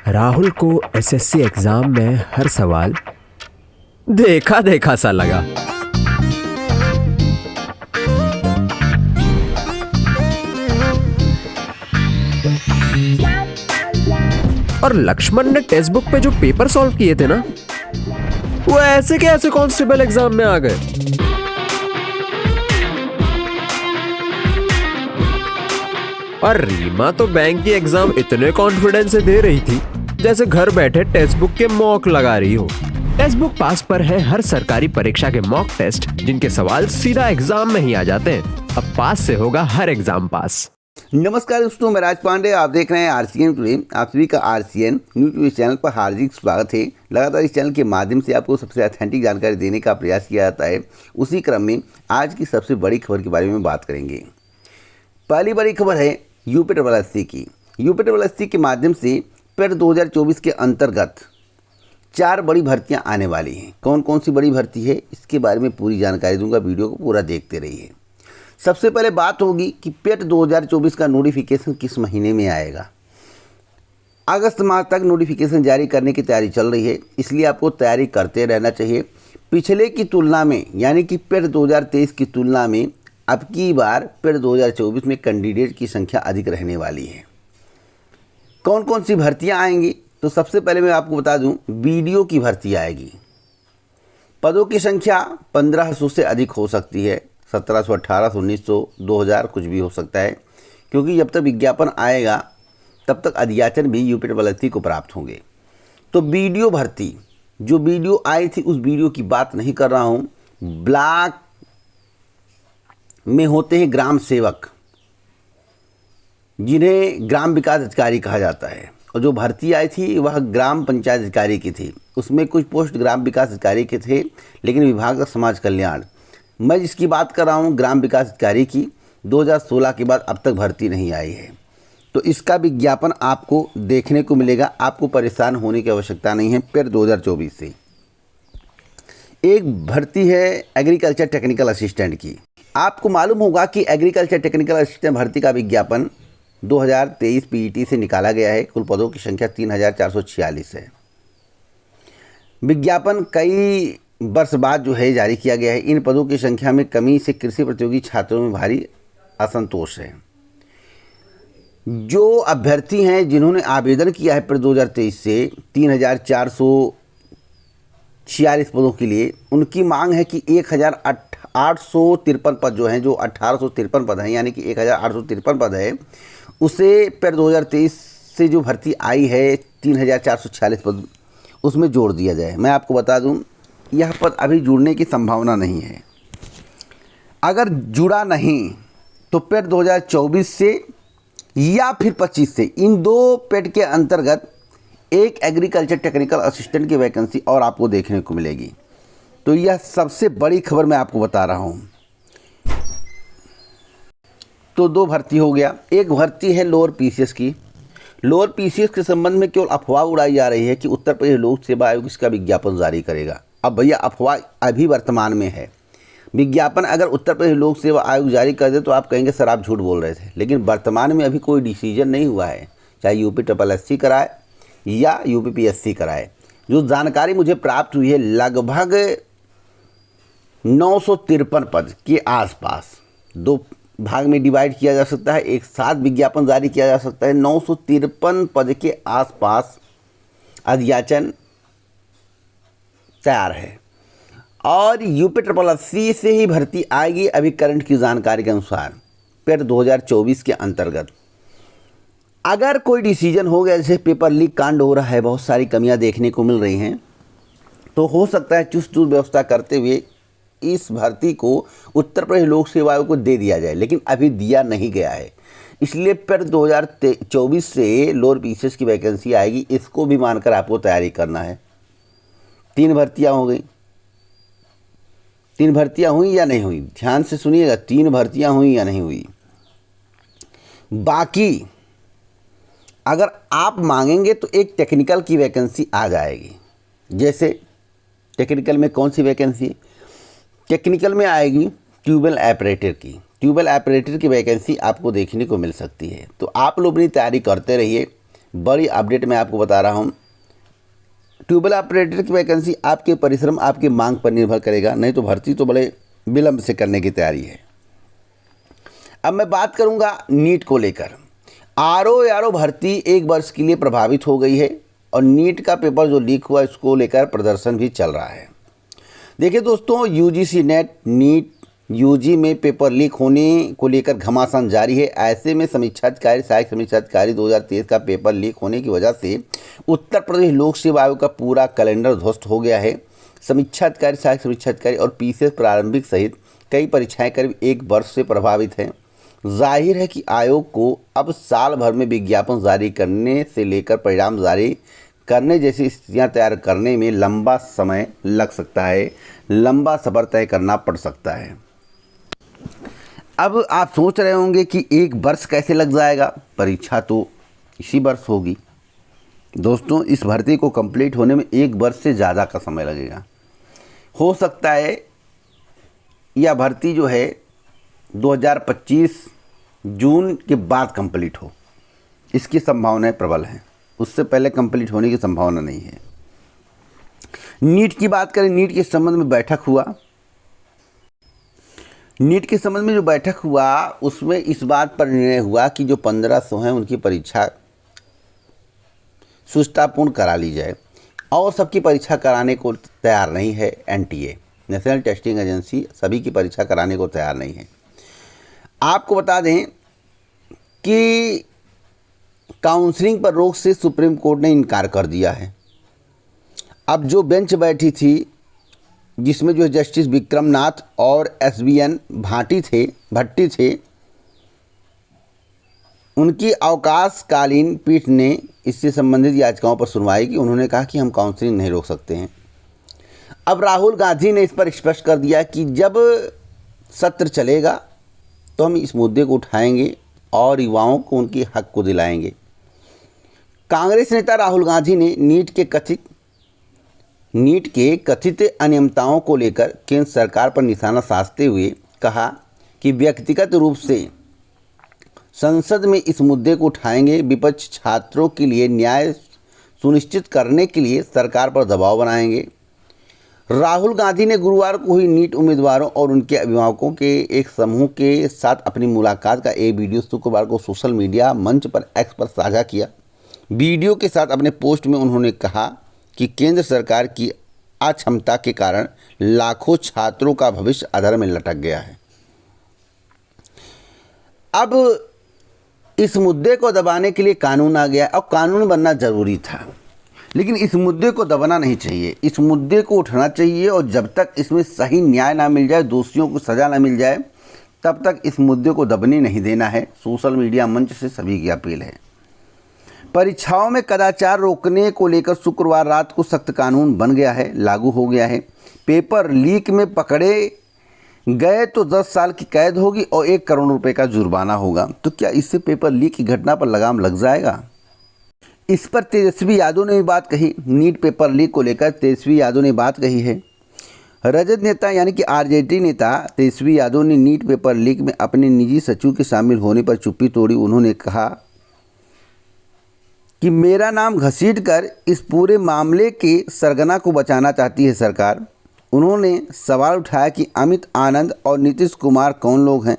राहुल को SSC exam में हर सवाल देखा देखा सा लगा। और लक्ष्मण ने टेक्स्ट बुक पे जो पेपर सॉल्व किए थे ना, वो ऐसे के ऐसे कांस्टेबल एग्जाम में आ गए। और रीमा तो बैंक की एग्जाम इतने कॉन्फिडेंस से दे रही थी जैसे घर बैठे टेक्स्ट बुक के मॉक लगा रही हो। टेक्स्ट बुक पास पर है हर सरकारी परीक्षा के मॉक टेस्ट, जिनके सवाल सीधा एग्जाम में ही आ जाते हैं। अब पास से होगा हर एग्जाम पास। नमस्कार दोस्तों, मैं राज पांडे, आप देख रहे हैं आरसीएन टुडे। आप सभी का आरसीएन न्यूज़ चैनल पर हार्दिक स्वागत है। लगातार इस चैनल के माध्यम से आपको सबसे ऑथेंटिक जानकारी देने का प्रयास किया जाता है। उसी क्रम में आज की सबसे बड़ी खबर के बारे में बात करेंगे। पहली बड़ी खबर है यूपीएससी की। यूपीएससी के माध्यम से पेट 2024 के अंतर्गत 4 बड़ी भर्तियां आने वाली हैं। कौन कौन सी बड़ी भर्ती है, इसके बारे में पूरी जानकारी दूंगा। वीडियो को पूरा देखते रहिए। सबसे पहले बात होगी कि पेट 2024 का नोटिफिकेशन किस महीने में आएगा। अगस्त माह तक नोटिफिकेशन जारी करने की तैयारी चल रही है, इसलिए आपको तैयारी करते रहना चाहिए। पिछले की तुलना में, यानी कि पेट 2023 की तुलना में अब की बार पेट 2024 में कैंडिडेट की संख्या अधिक रहने वाली है। कौन कौन सी भर्तियां आएंगी, तो सबसे पहले मैं आपको बता दूं, बीडीओ की भर्ती आएगी। पदों की संख्या 1500 से अधिक हो सकती है। 1700, 1800, 1900, 2000 कुछ भी हो सकता है, क्योंकि जब तक विज्ञापन आएगा तब तक अध्याचन भी यूपीएससी को प्राप्त होंगे। तो बीडीओ भर्ती, जो वीडियो आई थी उस वीडियो की बात नहीं कर रहा हूँ। ब्लॉक में होते हैं ग्राम सेवक, जिन्हें ग्राम विकास अधिकारी कहा जाता है, और जो भर्ती आई थी वह ग्राम पंचायत अधिकारी की थी। उसमें कुछ पोस्ट ग्राम विकास अधिकारी के थे, लेकिन विभाग का समाज कल्याण, मैं जिसकी बात कर रहा हूँ ग्राम विकास अधिकारी की, 2016 के बाद अब तक भर्ती नहीं आई है। तो इसका विज्ञापन आपको देखने को मिलेगा। आपको परेशान होने की आवश्यकता नहीं है। पेट 2024 से एक भर्ती है एग्रीकल्चर टेक्निकल असिस्टेंट की। आपको मालूम होगा कि एग्रीकल्चर टेक्निकल असिस्टेंट भर्ती का विज्ञापन 2023 पीईटी से निकाला गया है। कुल पदों की संख्या 3446 है। विज्ञापन कई वर्ष बाद जो है जारी किया गया है। इन पदों की संख्या में कमी से कृषि प्रतियोगी छात्रों में भारी असंतोष है। जो अभ्यर्थी हैं जिन्होंने आवेदन किया है पेट 2023 से 3446 पदों के लिए, उनकी मांग है कि 1853 पद जो हैं, जो 1853 पद हैं, यानी कि 1853 पद है, उसे पेट 2023 से जो भर्ती आई है 3446 पद, उसमें जोड़ दिया जाए। मैं आपको बता दूं, यह पद अभी जुड़ने की संभावना नहीं है। अगर जुड़ा नहीं तो पेट 2024 से या फिर 25 से, इन 2 पेट के अंतर्गत एक एग्रीकल्चर टेक्निकल असिस्टेंट की वैकेंसी और आपको देखने को मिलेगी। तो यह सबसे बड़ी खबर मैं आपको बता रहा हूँ। तो 2 भर्ती हो गया। एक भर्ती है लोअर पीसीएस की। लोअर पीसीएस के संबंध में केवल अफवाह उड़ाई जा रही है कि उत्तर प्रदेश लोक सेवा आयोग इसका विज्ञापन जारी करेगा। अब भैया, अफवाह अभी वर्तमान में है। विज्ञापन अगर उत्तर प्रदेश लोक सेवा आयोग जारी कर दे तो आप कहेंगे सर आप झूठ बोल रहे थे, लेकिन वर्तमान में अभी कोई डिसीजन नहीं हुआ है, चाहे यूपीएससी कराए या यूपीपीएससी कराए। जो जानकारी मुझे प्राप्त हुई है, लगभग 953 पद के आसपास 2 भाग में डिवाइड किया जा सकता है, एक साथ विज्ञापन जारी किया जा सकता है। 953 पद के आसपास अध्याचन तैयार है, और यूपीएससी से ही भर्ती आएगी अभी करंट की जानकारी के अनुसार पेट 2024 के अंतर्गत। अगर कोई डिसीजन हो गया, जैसे पेपर लीक कांड हो रहा है, बहुत सारी कमियां देखने को मिल रही हैं, तो हो सकता है चुस्त व्यवस्था करते हुए इस भर्ती को उत्तर प्रदेश लोक सेवा आयोग को दे दिया जाए, लेकिन अभी दिया नहीं गया है। इसलिए पेट 2024 से लोअर पीसीएस की वैकेंसी आएगी। इसको भी मानकर आपको तैयारी करना है। 3 भर्तियां हो गई। 3 भर्तियां हुई या नहीं हुई, ध्यान से सुनिएगा। 3 भर्तियां हुई या नहीं हुई। बाकी अगर आप मांगेंगे तो एक टेक्निकल की वैकेंसी आ जाएगी। जैसे टेक्निकल में कौन सी वैकेंसी? टेक्निकल में आएगी ट्यूबवेल ऑपरेटर की। ट्यूबवेल ऑपरेटर की वैकेंसी आपको देखने को मिल सकती है। तो आप लोग अपनी तैयारी करते रहिए। बड़ी अपडेट मैं आपको बता रहा हूँ। ट्यूबवेल ऑपरेटर की वैकेंसी आपके परिश्रम, आपकी मांग पर निर्भर करेगा, नहीं तो भर्ती तो बड़े विलंब से करने की तैयारी है। अब मैं बात करूंगा नीट को लेकर। आरओ भर्ती 1 वर्ष के लिए प्रभावित हो गई है और नीट का पेपर जो लीक हुआ इसको लेकर प्रदर्शन भी चल रहा है। देखिए दोस्तों, यूजीसी नेट नीट यूजी में पेपर लीक होने को लेकर घमासान जारी है। ऐसे में सहायक समीक्षा अधिकारी 2023 का पेपर लीक होने की वजह से उत्तर प्रदेश लोक सेवा आयोग का पूरा कैलेंडर ध्वस्त हो गया है। समीक्षा अधिकारी, सहायक समीक्षा अधिकारी और पीसीएस प्रारंभिक सहित कई परीक्षाएं करीब 1 वर्ष से प्रभावित हैं। जाहिर है कि आयोग को अब साल भर में विज्ञापन जारी करने से लेकर परिणाम जारी करने जैसी स्थितियाँ तैयार करने में लंबा समय लग सकता है, लंबा सफ़र तय करना पड़ सकता है। अब आप सोच रहे होंगे कि 1 वर्ष कैसे लग जाएगा, परीक्षा तो इसी वर्ष होगी। दोस्तों, इस भर्ती को कंप्लीट होने में 1 वर्ष से ज़्यादा का समय लगेगा। हो सकता है यह भर्ती जो है 2025 जून के बाद कंप्लीट हो, इसकी संभावनाएं प्रबल हैं। उससे पहले कंप्लीट होने की संभावना नहीं है। नीट की बात करें, नीट के संबंध में बैठक हुआ। नीट के संबंध में जो बैठक हुआ उसमें इस बात पर निर्णय हुआ कि जो 1500 हैं उनकी परीक्षा सुष्ठुतापूर्ण करा ली जाए, और सबकी परीक्षा कराने को तैयार नहीं है। एनटीए, नेशनल टेस्टिंग एजेंसी, सभी की परीक्षा कराने को तैयार नहीं है। आपको बता दें कि काउंसलिंग पर रोक से सुप्रीम कोर्ट ने इनकार कर दिया है। अब जो बेंच बैठी थी जिसमें जो जस्टिस विक्रम नाथ और एसबीएन भट्टी थे, उनकी अवकाशकालीन पीठ ने इससे संबंधित याचिकाओं पर सुनवाई की। उन्होंने कहा कि हम काउंसलिंग नहीं रोक सकते हैं। अब राहुल गांधी ने इस पर स्पष्ट कर दिया कि जब सत्र चलेगा तो हम इस मुद्दे को उठाएंगे और युवाओं को उनके हक को दिलाएंगे। कांग्रेस नेता राहुल गांधी ने नीट के कथित अनियमितताओं को लेकर केंद्र सरकार पर निशाना साधते हुए कहा कि व्यक्तिगत रूप से संसद में इस मुद्दे को उठाएंगे। विपक्ष छात्रों के लिए न्याय सुनिश्चित करने के लिए सरकार पर दबाव बनाएंगे। राहुल गांधी ने गुरुवार को हुई नीट उम्मीदवारों और उनके अभिभावकों के एक समूह के साथ अपनी मुलाकात का एक वीडियो शुक्रवार को सोशल मीडिया मंच पर एक्स पर साझा किया। वीडियो के साथ अपने पोस्ट में उन्होंने कहा कि केंद्र सरकार की अक्षमता के कारण लाखों छात्रों का भविष्य अधर में लटक गया है। अब इस मुद्दे को दबाने के लिए कानून आ गया और कानून बनना जरूरी था, लेकिन इस मुद्दे को दबाना नहीं चाहिए। इस मुद्दे को उठाना चाहिए और जब तक इसमें सही न्याय ना मिल जाए, दोषियों को सज़ा ना मिल जाए, तब तक इस मुद्दे को दबने नहीं देना है। सोशल मीडिया मंच से सभी की अपील है। परीक्षाओं में कदाचार रोकने को लेकर शुक्रवार रात को सख्त कानून बन गया है, लागू हो गया है। पेपर लीक में पकड़े गए तो 10 साल की कैद होगी और 1 करोड़ रुपए का जुर्माना होगा। तो क्या इससे पेपर लीक की घटना पर लगाम लग जाएगा? इस पर तेजस्वी यादव ने भी बात कही। नीट पेपर लीक को लेकर तेजस्वी यादव ने बात कही है। रजत नेता यानी कि आरजेडी नेता तेजस्वी यादव ने नीट पेपर लीक में अपने निजी सचिव के शामिल होने पर चुप्पी तोड़ी। उन्होंने कहा कि मेरा नाम घसीटकर इस पूरे मामले के सरगना को बचाना चाहती है सरकार। उन्होंने सवाल उठाया कि अमित आनंद और नीतीश कुमार कौन लोग हैं,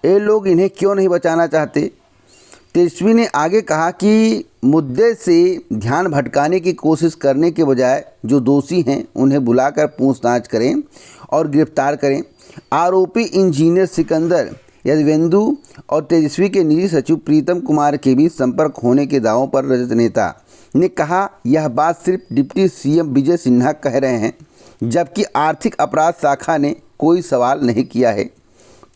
ये लोग इन्हें क्यों नहीं बचाना चाहते। तेजस्वी ने आगे कहा कि मुद्दे से ध्यान भटकाने की कोशिश करने के बजाय जो दोषी हैं उन्हें बुलाकर पूछताछ करें और गिरफ्तार करें। आरोपी इंजीनियर सिकंदर यदवेंदु और तेजस्वी के निजी सचिव प्रीतम कुमार के बीच संपर्क होने के दावों पर रजत नेता ने कहा यह बात सिर्फ डिप्टी सीएम विजय सिन्हा कह रहे हैं, जबकि आर्थिक अपराध शाखा ने कोई सवाल नहीं किया है।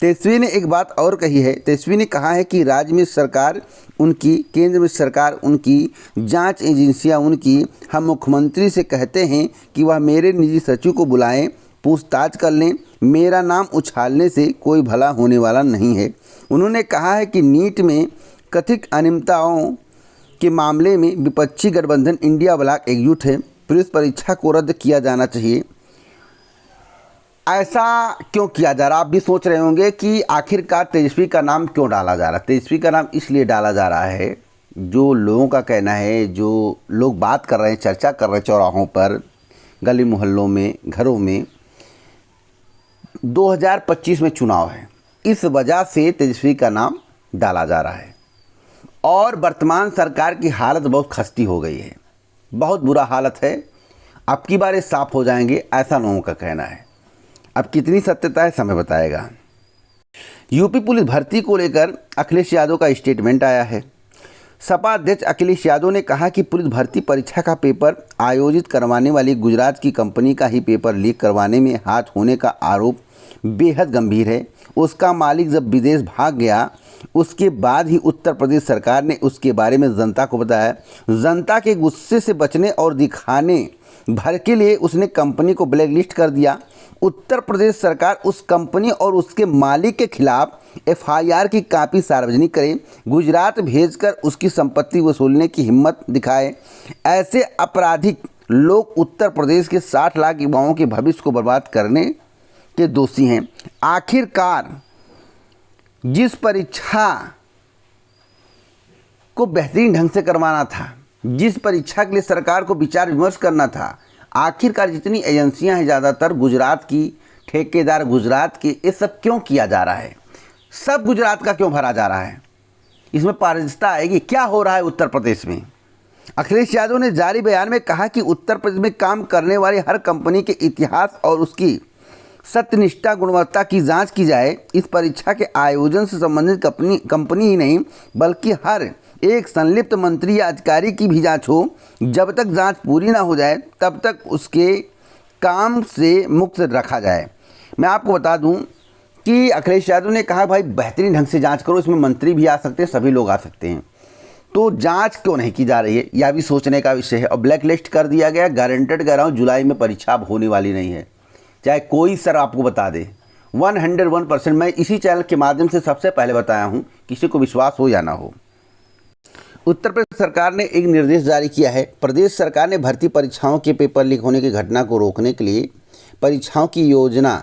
तेजस्वी ने एक बात और कही है। तेजस्वी ने कहा है कि राज्य में सरकार उनकी, केंद्र में सरकार उनकी, जांच एजेंसियां उनकी। हम मुख्यमंत्री से कहते हैं कि वह मेरे निजी सचिव को बुलाएं, पूछताछ कर लें। मेरा नाम उछालने से कोई भला होने वाला नहीं है। उन्होंने कहा है कि नीट में कथित अनियमितताओं के मामले में विपक्षी गठबंधन इंडिया ब्लॉक एकजुट है। पुलिस परीक्षा को रद्द किया जाना चाहिए। ऐसा क्यों किया जा रहा? आप भी सोच रहे होंगे कि आखिरकार तेजस्वी का नाम क्यों डाला जा रहा है। तेजस्वी का नाम इसलिए डाला जा रहा है, जो लोगों का कहना है, जो लोग बात कर रहे हैं, चर्चा कर रहे हैं चौराहों पर, गली मोहल्लों में, घरों में, 2025 में चुनाव है, इस वजह से तेजस्वी का नाम डाला जा रहा है। और वर्तमान सरकार की हालत बहुत खस्ती हो गई है, बहुत बुरा हालत है। अब की बार साफ हो जाएंगे, ऐसा लोगों का कहना है। अब कितनी सत्यता है समय बताएगा। यूपी पुलिस भर्ती को लेकर अखिलेश यादव का स्टेटमेंट आया है। सपा अध्यक्ष अखिलेश यादव ने कहा कि पुलिस भर्ती परीक्षा का पेपर आयोजित करवाने वाली गुजरात की कंपनी का ही पेपर लीक करवाने में हाथ होने का आरोप बेहद गंभीर है। उसका मालिक जब विदेश भाग गया, उसके बाद ही उत्तर प्रदेश सरकार ने उसके बारे में जनता को बताया। जनता के गुस्से से बचने और दिखाने भर के लिए उसने कंपनी को ब्लैकलिस्ट कर दिया। उत्तर प्रदेश सरकार उस कंपनी और उसके मालिक के खिलाफ एफआईआर की कॉपी सार्वजनिक करे, गुजरात भेजकर उसकी संपत्ति वसूलने की हिम्मत दिखाए। ऐसे आपराधिक लोग उत्तर प्रदेश के 60 लाख युवाओं के भविष्य को बर्बाद करने के दोषी हैं। आखिरकार जिस परीक्षा को बेहतरीन ढंग से करवाना था, जिस परीक्षा के लिए सरकार को विचार विमर्श करना था, आखिरकार जितनी एजेंसियां हैं ज़्यादातर गुजरात की, ठेकेदार गुजरात के, ये सब क्यों किया जा रहा है? सब गुजरात का क्यों भरा जा रहा है? इसमें पारदर्शिता आएगी? क्या हो रहा है उत्तर प्रदेश में? अखिलेश यादव ने जारी बयान में कहा कि उत्तर प्रदेश में काम करने वाली हर कंपनी के इतिहास और उसकी सत्यनिष्ठा गुणवत्ता की जांच की जाए। इस परीक्षा के आयोजन से संबंधित कंपनी ही नहीं बल्कि हर एक संलिप्त मंत्री या अधिकारी की भी जांच हो। जब तक जांच पूरी ना हो जाए तब तक उसके काम से मुक्त रखा जाए। मैं आपको बता दूं कि अखिलेश यादव ने कहा भाई बेहतरीन ढंग से जांच करो, इसमें मंत्री भी आ सकते हैं, सभी लोग आ सकते हैं, तो जांच क्यों नहीं की जा रही है, यह भी सोचने का विषय है। और ब्लैक लिस्ट कर दिया गया। गारंटेड कह रहा हूँ जुलाई में परीक्षा अब होने वाली नहीं है, चाहे कोई सर आपको बता दे। 101% मैं इसी चैनल के माध्यम से सबसे पहले बताया हूँ, किसी को विश्वास हो या ना हो। उत्तर प्रदेश सरकार ने एक निर्देश जारी किया है। प्रदेश सरकार ने भर्ती परीक्षाओं के पेपर लीक होने की घटना को रोकने के लिए परीक्षाओं की योजना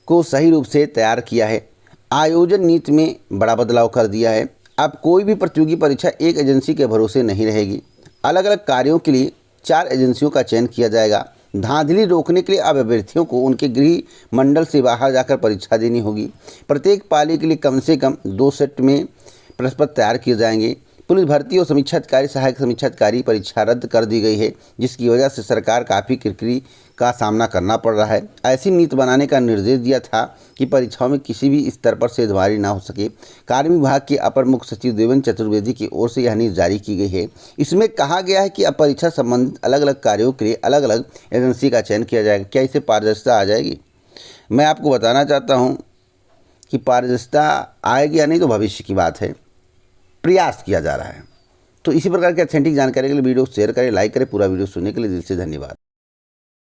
को सही रूप से तैयार किया है। आयोजन नीति में बड़ा बदलाव कर दिया है। अब कोई भी प्रतियोगी परीक्षा एक एजेंसी के भरोसे नहीं रहेगी। अलग अलग कार्यों के लिए 4 एजेंसियों का चयन किया जाएगा। धांधली रोकने के लिए अब अभ्यर्थियों को उनके गृह मंडल से बाहर जाकर परीक्षा देनी होगी। प्रत्येक पाली के लिए कम से कम 2 सेट में प्रश्न पत्र तैयार किए जाएंगे। पुलिस भर्ती और समीक्षा अधिकारी, सहायक समीक्षा अधिकारी परीक्षा रद्द कर दी गई है, जिसकी वजह से सरकार काफ़ी किरकिरी का सामना करना पड़ रहा है। ऐसी नीति बनाने का निर्देश दिया था कि परीक्षाओं में किसी भी स्तर पर सेधमारी ना हो सके। कार्य विभाग के अपर मुख्य सचिव देवेंद्र चतुर्वेदी की ओर से यह नीति जारी की गई है। इसमें कहा गया है कि अब परीक्षा संबंधित अलग अलग कार्यों के लिए अलग अलग एजेंसी का चयन किया जाएगा। क्या इससे पारदर्शिता आ जाएगी? मैं आपको बताना चाहता हूँ कि पारदर्शिता आएगी या नहीं तो भविष्य की बात है, प्रयास किया जा रहा है। तो इसी प्रकार की ऑथेंटिक जानकारी के लिए वीडियो शेयर करें, लाइक करें। पूरा वीडियो सुनने के लिए दिल से धन्यवाद।